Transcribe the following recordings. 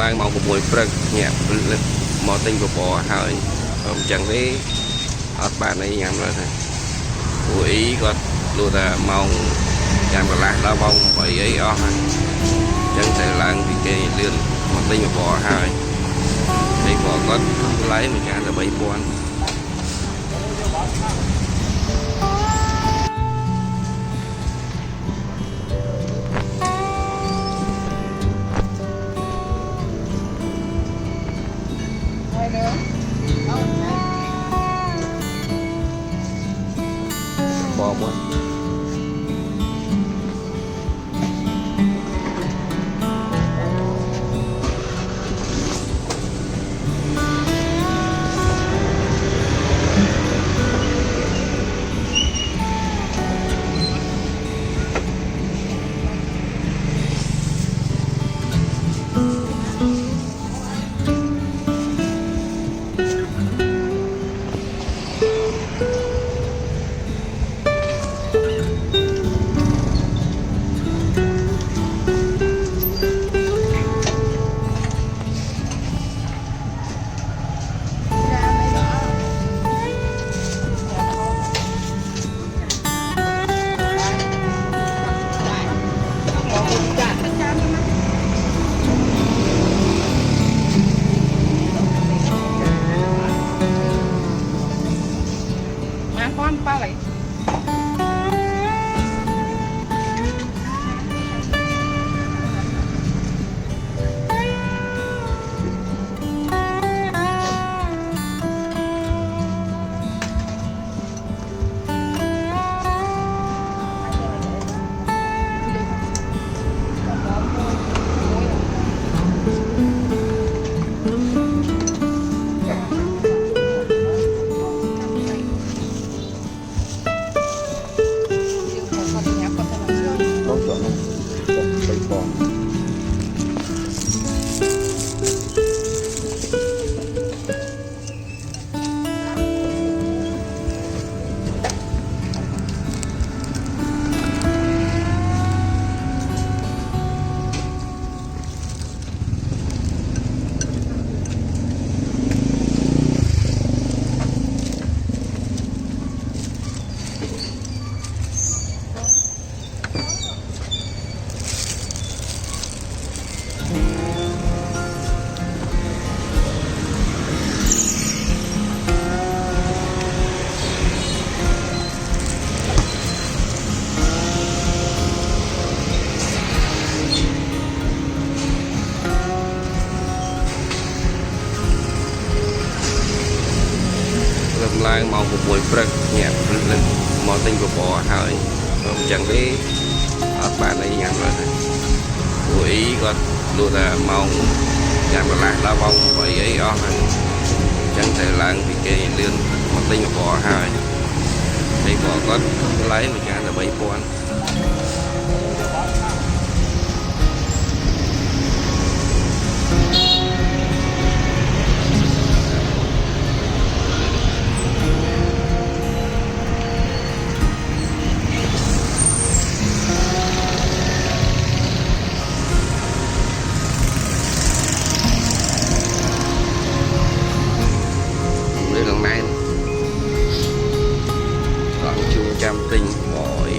ឡើងមក6ព្រឹកញាក់មកទិញបបរហើយអញ្ចឹងទេអត់បានអីញ៉ាំឡើយទេព្រោះអីគាត់លុះតែម៉ោងចាំកន្លះដល់ម៉ោង8អីអស់ហើយអញ្ចឹងតែឡើងពីគេលឿនមកទិញបបរហើយហើយគាត់ថ្លៃមួយចានតែ 3000បងមកឡើងមក6ព្រឹកញាក់មកទិញបបរហើយអញ្ចឹងទេអត់បានអីញ៉ាំឡើយទេព្រោះអីគាត់លុះតែម៉ោងចាំកន្លះដល់ម៉ោង8អីអស់ហើយអញ្ចឹងតែឡើងពីគេលឿនមកទិញបបរហើយហើយគាត់ថ្លៃមួយចានតែ 3000ចាំទិញបយ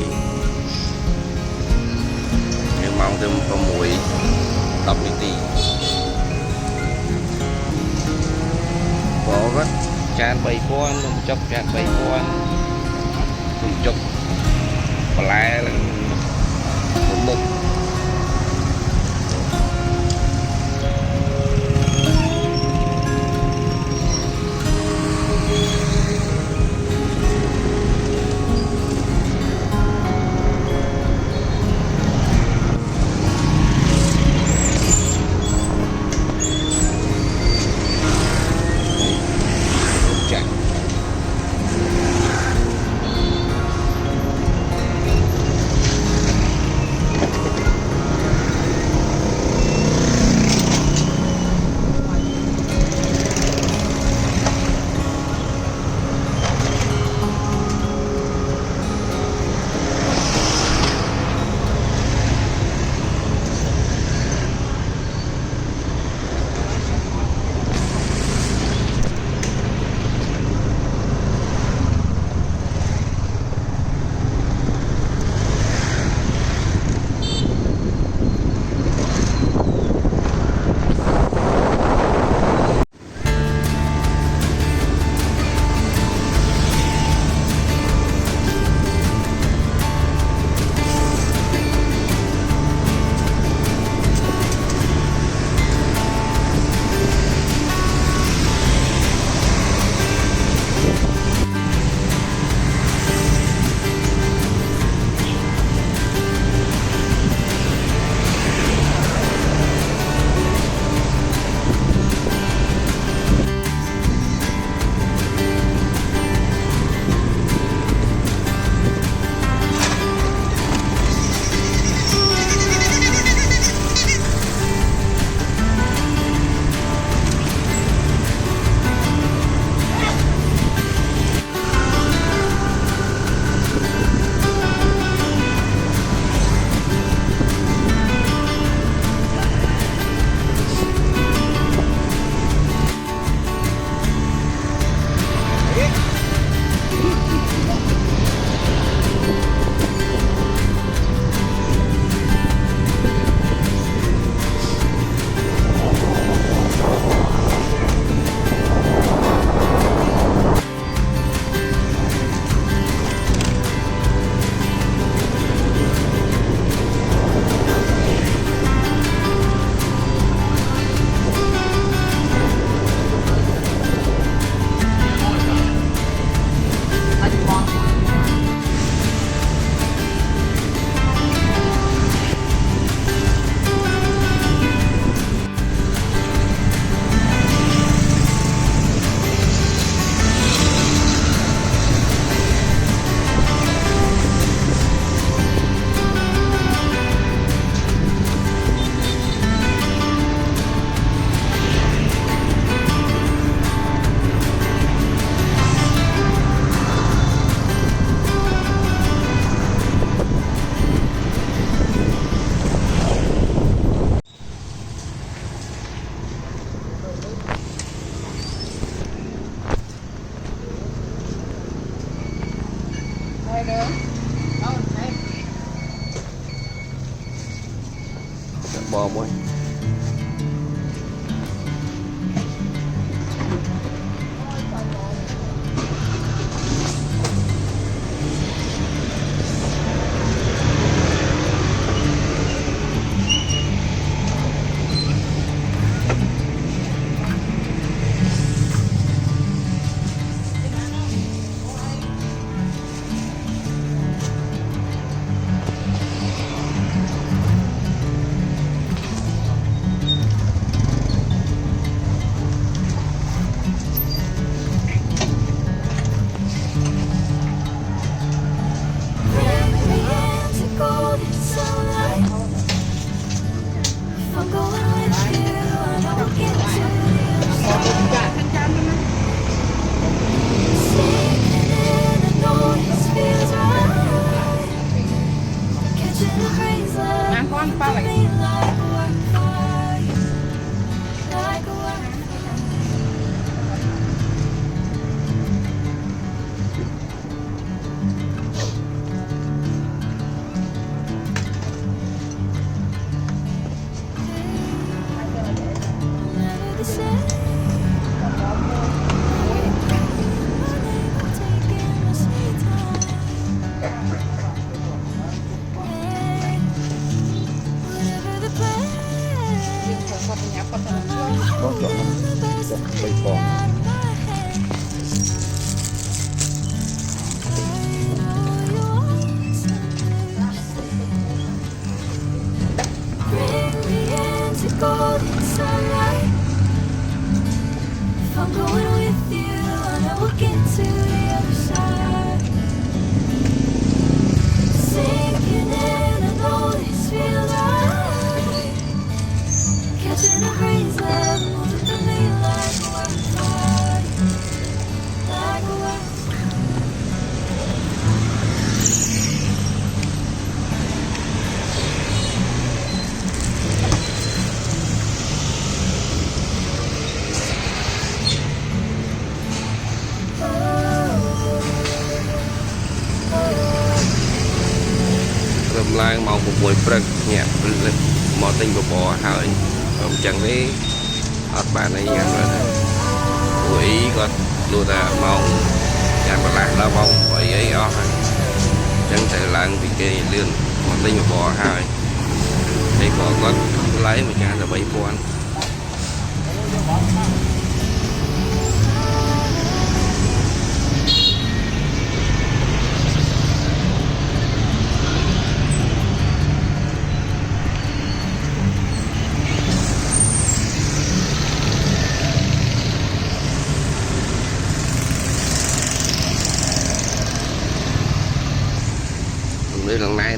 ហើយម៉ោងទៅ6 10នាទីបគាត់ចាន 3000 នំចុកចាន 3000 នំចុកបន្លែឡើងមុខ bò muối có chọn bay bò I'm going with you and I walk into the other side. Sinking in, I know this feels right. Catching a breeze that moves through me like a wildfire. Like a wildfire. lang màu một buổi prek nhẹ màu tinh của bò hơi chẳng thấy ở bạn ấy nhàng rồi buổi có luôn là màu nhàng và lạc là màu bởi ấy ó chẳng thể làm vì cái liên màu tinh của bò hơi đây bò có lấy mà chả là 7 con đây lần này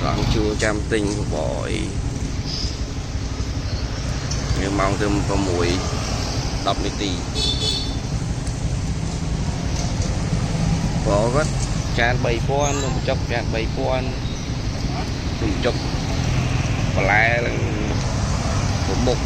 đoạn chua chăm tinh của bội nhưng mong thêm có mùi đập đi tì có rất chan 7 con một chốc chan 7 con một chốc và lại là một mục